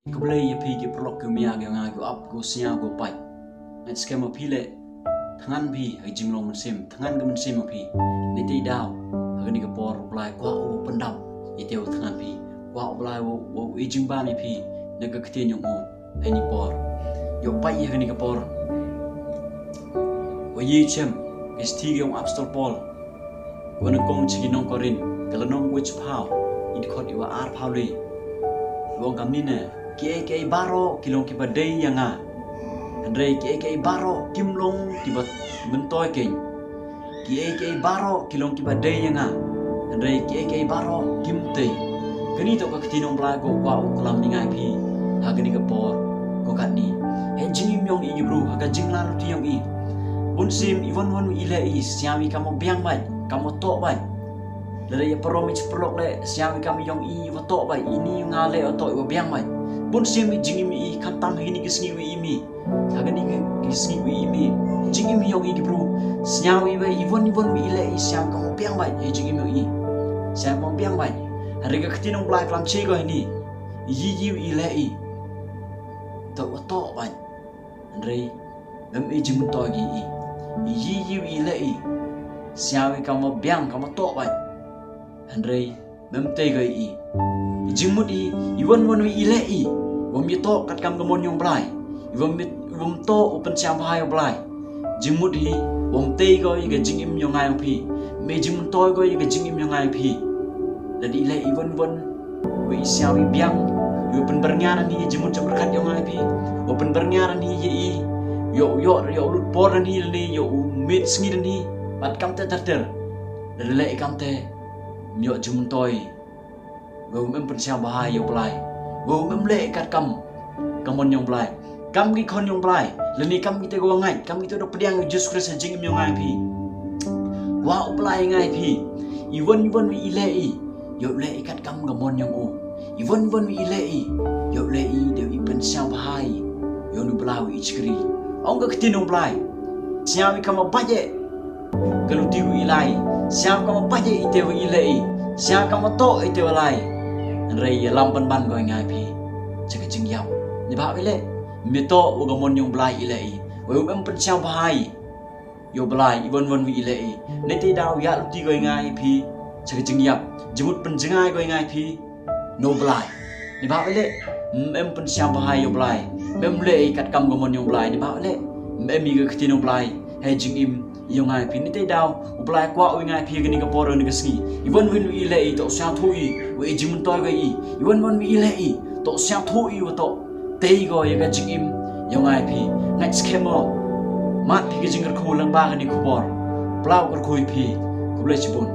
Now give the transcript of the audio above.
Keblai ya pi ke perlok ke mia ke ngai ke up ke sia ke pai. Ngai skema pi le tangan pi hai jinglong mensim tangan ke mensim pi. Ni ti dau hagani ke por blai kwa o pendam. Iteu tangan pi kwa blai o ijing ba mi pi naga ketien yong o ai ni por. Yo pai hagani ke por. Wa yi chem sti yong apostol Paul. Wa na kong chi nong korin kalanong which pow it khot iwa ar pow le. Wong kam ni ne ke baro kilong kiba day yanga andre ke baro kimlong kiba mentoy king ke baro kilong kiba day yanga andre ke baro kimte kani to ka tinong bla go kwa uklam ni ngai phi ha kani ka por ko kat ni he jing yong i bro ha ka jing la ti yong i un sim iwan wan ile i siami kamo biang bai kamo to bai dari ya peromich perlok le siami kami yong i wa to bai ini ngale to i biang bai pun siami jingimi kantam hini kisngi wi imi hagani kisngi wi imi jingimi yong i bro siawi wi iwan wi ile i siam kamo biang bai e jingimi i siam kamo biang bai hari ka ktinong blai klam che go ni yi ile i to bai andre ngam i jing to gi i yi ile i siawi kamo biang kamo to bai andre mem te go i jingmut i iwan wi ile i wom to kat kam gamon yong blai wom to open siam hai blai jingmut i wom te go i ga jingim yong ai phi me jing to go i ga jingim yong ai phi dadi ile iwan wi siawi biang yo pen bernyaran hi jingmut jam berkat yong ai phi open bernyaran hi i yo lut por ni ni yo mit sngi ni pat kam te ter dadi le kam te yo jingmut toy gồm em phần sao bahai yong blai gồm em lệ kat kam kamon yong blai kam gi kon yong blai leni kam kita go ngai kam kita do pediang Jesus Christ jing yong ngai phi wa blai ngai phi iwan wi ile i yo le kat kam kamon yong o iwan wi ile i yo le i de i pen sao bahai yo nu blau i chkri ong ga ktin yong blai siam kam ba je kalau ti wi lai siam kam ba je i te wi ile i siam kam to i te lai rei lam ban go ngai phi chaka jing yam ni ba ile mi to u gamon yong blai ile i we em pen sao bahai yo blai iwan wi ile i ne ti dau ya ti go ngai phi chaka jing yam jimut pen jingai go ngai phi no blai ni ba ile em pen sao bahai yo blai mem le kat kam gamon yong blai ni ba ile em mi ga ktin yong blai he jing im yong ngai phi ni te dau u blai kwa u ngai phi gani ka por ni ka sngi iwan wi ile i to sa thui we jimun toy ga i iwan wi ile i to sa thui wa to te go ya ga jing im yong ngai phi ngai skemo mat phi ga jing ka khu lang ba ga ni khu bor plau ka khui phi ku le chibun